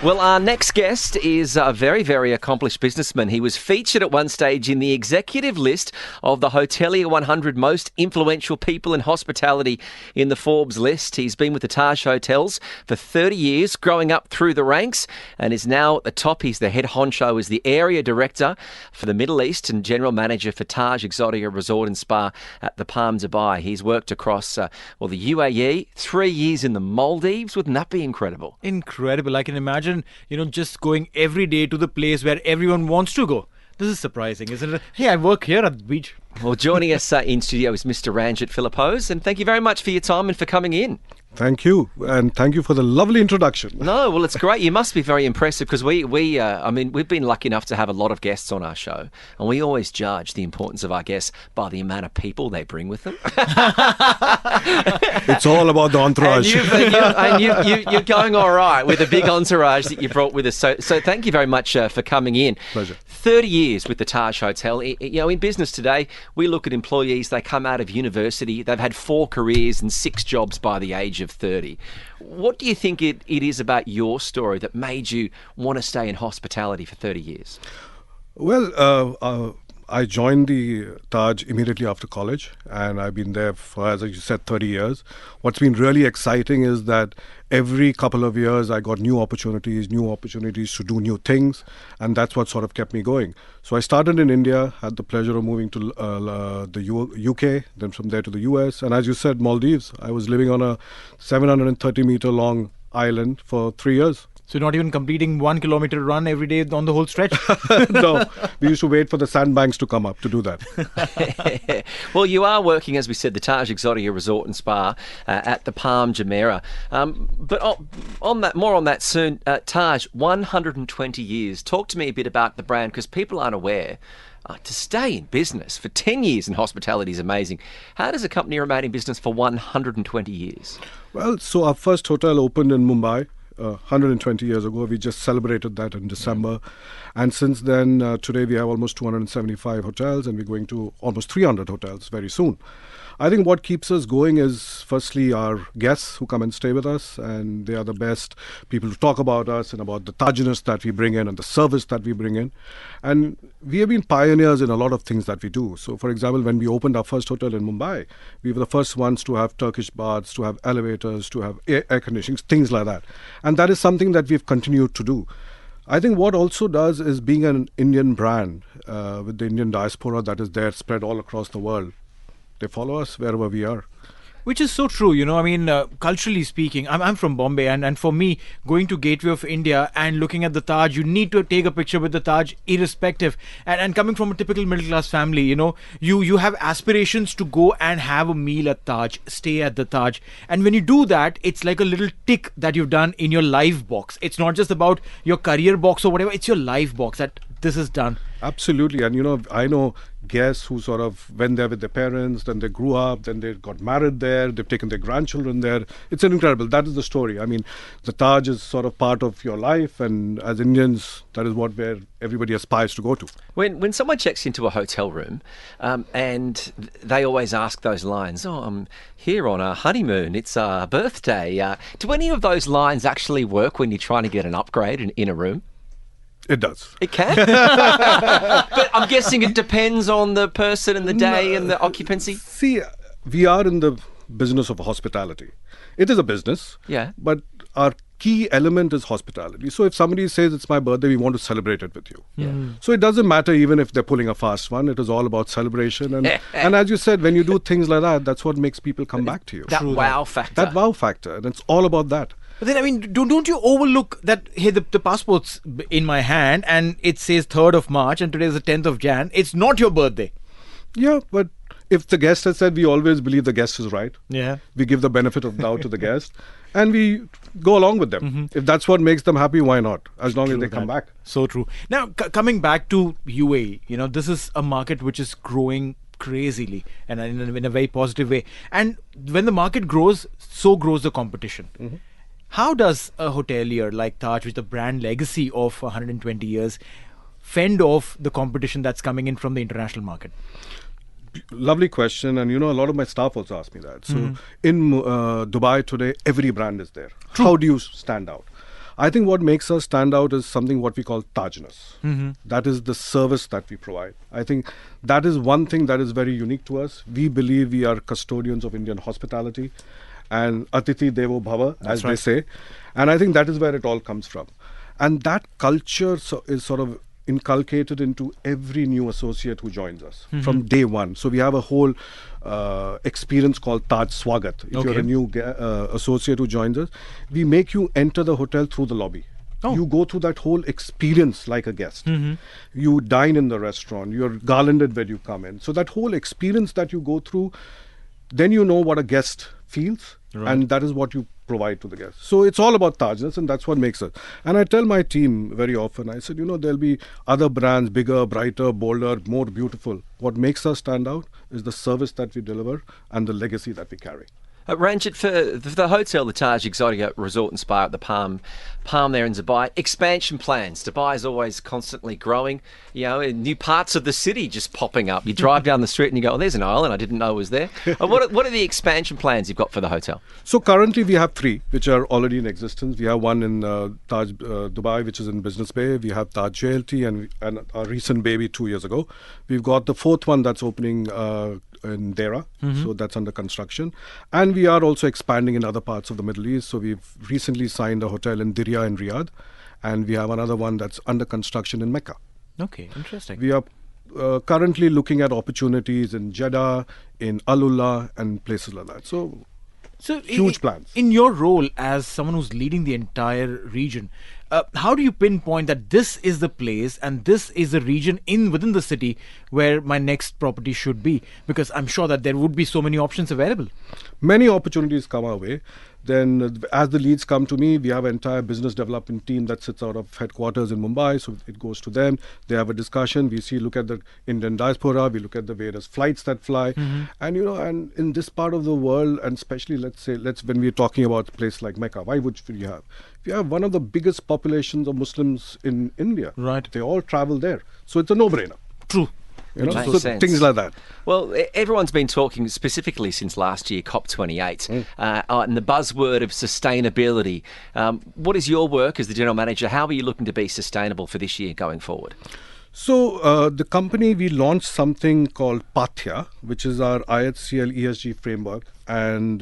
Well, our next guest is a very, very accomplished businessman. He was featured at one stage in the executive list of the Hotelier 100 most influential people in hospitality in the Forbes list. He's been with the Taj Hotels for 30 years, growing up through the ranks, and is now at the top. He's the head honcho as the area director for the Middle East and general manager for Taj Exotica Resort and Spa at the Palm Dubai. He's worked across, the UAE, 3 years in the Maldives. Wouldn't that be incredible? Incredible. I can imagine, just going every day to the place where everyone wants to go. This is surprising, isn't it? Hey, I work here at the beach. Well, joining us in studio is Mr. Ranjit Phillipose, and thank you very much for your time and for coming in. Thank you, and thank you for the lovely introduction. No, well, it's great. You must be very impressive because we've been lucky enough to have a lot of guests on our show, and we always judge the importance of our guests by the amount of people they bring with them. It's all about the entourage. And you're going all right with the big entourage that you brought with us. So thank you very much for coming in. Pleasure. 30 years with the Taj Hotel. In business today, we look at employees, they come out of university, they've had 4 careers and 6 jobs by the age of 30. What do you think it is about your story that made you want to stay in hospitality for 30 years? Well, I joined the Taj immediately after college, and I've been there for, as you said, 30 years. What's been really exciting is that every couple of years I got new opportunities to do new things, and that's what sort of kept me going. So I started in India, had the pleasure of moving to the UK, then from there to the US, and as you said, Maldives. I was living on a 730-meter long island for 3 years. So not even completing 1 kilometer run every day on the whole stretch? No, we used to wait for the sandbanks to come up to do that. Well, you are working, as we said, the Taj Exotica Resort and Spa at the Palm Jumeirah. But more on that soon. Taj, 120 years. Talk to me a bit about the brand, because people aren't aware. To stay in business for 10 years in hospitality is amazing. How does a company remain in business for 120 years? Well, so our first hotel opened in Mumbai 120 years ago. We just celebrated that in December. And since then, today we have almost 275 hotels, and we're going to almost 300 hotels very soon. I think what keeps us going is firstly our guests who come and stay with us, and they are the best people to talk about us and about the Tajiness that we bring in and the service that we bring in. And we have been pioneers in a lot of things that we do. So for example, when we opened our first hotel in Mumbai, we were the first ones to have Turkish baths, to have elevators, to have air conditioning, things like that. And that is something that we've continued to do. I think what also does is being an Indian brand with the Indian diaspora that is there spread all across the world. They follow us wherever we are. Which is so true, culturally speaking. I'm from Bombay, and for me, going to Gateway of India and looking at the Taj, you need to take a picture with the Taj irrespective. And coming from a typical middle-class family, you have aspirations to go and have a meal at Taj, stay at the Taj. And when you do that, it's like a little tick that you've done in your life box. It's not just about your career box or whatever, it's your life box that this is done. Absolutely. And I know guests who sort of went there with their parents, then they grew up, then they got married there, they've taken their grandchildren there. It's incredible. That is the story. I mean, the Taj is sort of part of your life, and as Indians, that is where everybody aspires to go to. When someone checks into a hotel room and they always ask those lines, I'm here on a honeymoon, it's a birthday. Do any of those lines actually work when you're trying to get an upgrade in a room? It does. It can? But I'm guessing it depends on the person and the day and the occupancy. See, we are in the business of hospitality. It is a business, but our key element is hospitality. So if somebody says it's my birthday, we want to celebrate it with you. So it doesn't matter even if they're pulling a fast one. It is all about celebration. And as you said, when you do things like that, that's what makes people come back to you. That wow factor. That wow factor. And it's all about that. But then, don't you overlook that, hey, the passport's in my hand and it says 3rd of March and today is the 10th of Jan. It's not your birthday. Yeah, but if the guest has said, we always believe the guest is right. Yeah. We give the benefit of doubt to the guest and we go along with them. If that's what makes them happy, why not? As long as they come back. So true. Now, coming back to UAE, this is a market which is growing crazily and in a very positive way. And when the market grows, so grows the competition. How does a hotelier like Taj, with the brand legacy of 120 years, fend off the competition that's coming in from the international market? Lovely question. And a lot of my staff also ask me that. So in Dubai today, every brand is there. True. How do you stand out? I think what makes us stand out is something what we call Tajness. That is the service that we provide. I think that is one thing that is very unique to us. We believe we are custodians of Indian hospitality and Atithi Devo Bhava, as they say. And I think that is where it all comes from. And that culture is sort of inculcated into every new associate who joins us from day one. So we have a whole experience called Taj Swagat. If you're a new associate who joins us, we make you enter the hotel through the lobby. You go through that whole experience like a guest. You dine in the restaurant. You're garlanded when you come in. So that whole experience that you go through, then you know what a guest feels, and that is what you provide to the guest. So it's all about Tajness, and that's what makes it. And I tell my team very often, I said, there'll be other brands, bigger, brighter, bolder, more beautiful. What makes us stand out is the service that we deliver and the legacy that we carry. Ranjit, for the hotel, the Taj Exotica Resort and Spa at the Palm there in Dubai, expansion plans. Dubai is always constantly growing, and new parts of the city just popping up. You drive down the street and you go, there's an island I didn't know was there. What are the expansion plans you've got for the hotel? So currently we have 3, which are already in existence. We have one in Taj Dubai, which is in Business Bay. We have Taj JLT and our recent baby 2 years ago. We've got the 4th one that's opening in Dera, so that's under construction. And we are also expanding in other parts of the Middle East. So we've recently signed a hotel in Diriyah in Riyadh, and we have another one that's under construction in Mecca. Okay, interesting. We are currently looking at opportunities in Jeddah, in Al-Ula, and places like that. So huge plans. In your role as someone who's leading the entire region, how do you pinpoint that this is the place and this is the region within the city where my next property should be? Because I'm sure that there would be so many options available. Many opportunities come our way. Then as the leads come to me, we have an entire business development team that sits out of headquarters in Mumbai. So it goes to them. They have a discussion. We look at the Indian diaspora. We look at the various flights that fly. And, and in this part of the world, and especially when we're talking about a place like Mecca, why would you have? We have one of the biggest populations of Muslims in India. Right. They all travel there. So it's a no-brainer. True. Makes sense. Things like that. Well, everyone's been talking specifically since last year, COP28, and the buzzword of sustainability. What is your work as the General Manager? How are you looking to be sustainable for this year going forward? So the company, we launched something called PATHYA, which is our IHCL ESG framework, and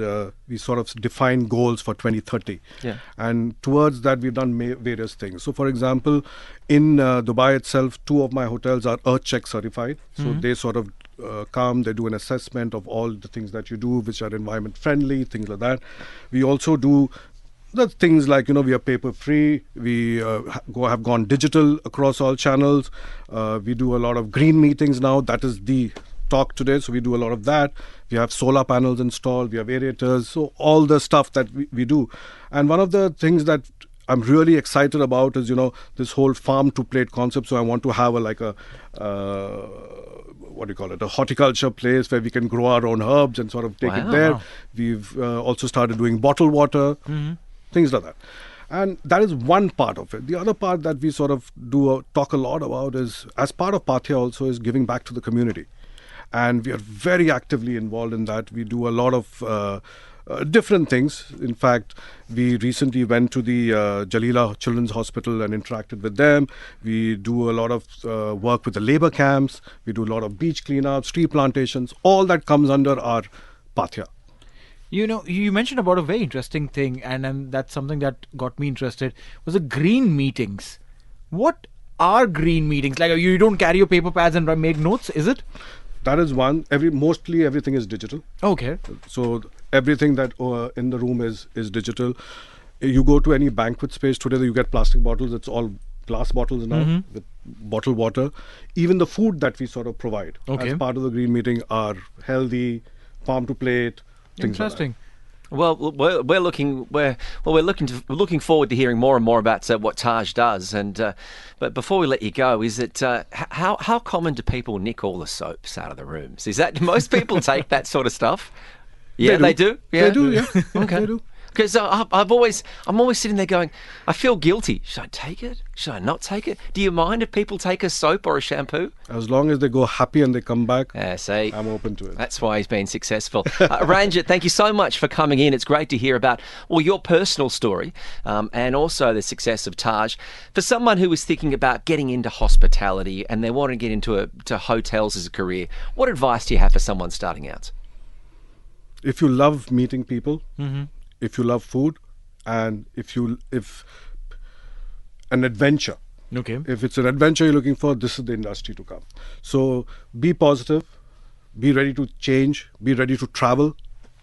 we sort of define goals for 2030. Yeah. And towards that, we've done various things. So, for example, in Dubai itself, 2 of my hotels are EarthCheck certified. So they sort of come, they do an assessment of all the things that you do, which are environment friendly, things like that. We also do the things like, we are paper free. We have gone digital across all channels. We do a lot of green meetings now. That is the talk today. So we do a lot of that. We have solar panels installed. We have aerators. So all the stuff that we do. And one of the things that I'm really excited about is, this whole farm to plate concept. So I want to have a horticulture place where we can grow our own herbs and sort of take it there. Wow. We've also started doing bottled water. Things like that. And that is one part of it. The other part that we sort of talk a lot about is, as part of PATHYA also, is giving back to the community. And we are very actively involved in that. We do a lot of different things. In fact, we recently went to the Jalila Children's Hospital and interacted with them. We do a lot of work with the labor camps. We do a lot of beach cleanups, tree plantations. All that comes under our PATHYA. You mentioned about a very interesting thing, and that's something that got me interested, was the green meetings. What are green meetings? Like, you don't carry your paper pads and make notes, is it? That is one. Mostly everything is digital. Okay. So everything that in the room is digital. You go to any banquet space today, you get plastic bottles. It's all glass bottles now with bottled water. Even the food that we sort of provide as part of the green meeting are healthy, farm to plate. Interesting. Well, we're looking forward to hearing more and more about what Taj does. And but before we let you go, is it how common do people nick all the soaps out of the rooms? Is that most people take that sort of stuff? Yeah, they do. Yeah. They do. Yeah, Okay. They do. Because I'm always sitting there going, I feel guilty. Should I take it? Should I not take it? Do you mind if people take a soap or a shampoo? As long as they go happy and they come back, See, I'm open to it. that's why he's been successful. Ranjit, thank you so much for coming in. It's great to hear about your personal story and also the success of Taj. For someone who is thinking about getting into hospitality and they want to get into to hotels as a career, what advice do you have for someone starting out? If you love meeting people, if you love food, and if an adventure. Okay. If it's an adventure you're looking for, this is the industry to come. So be positive, be ready to change, be ready to travel,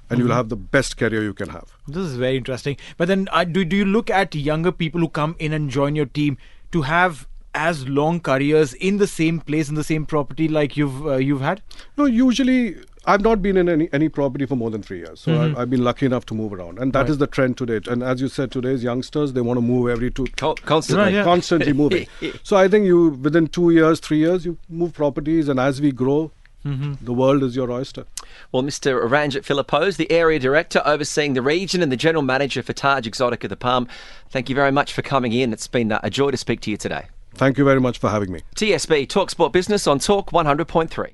and you'll have the best career you can have. This is very interesting. But then do you look at younger people who come in and join your team to have as long careers in the same place, in the same property like you've had? No, usually I've not been in any property for more than 3 years. So I've been lucky enough to move around. And that is the trend today. And as you said, today's youngsters, they want to move every Constantly. Yeah. constantly moving. So I think within 2 years, 3 years, you move properties. And as we grow, the world is your oyster. Well, Mr. Ranjit Phillipose, the Area Director overseeing the region and the General Manager for Taj Exotica, the Palm, thank you very much for coming in. It's been a joy to speak to you today. Thank you very much for having me. TSB, Talk Sport Business on Talk 100.3.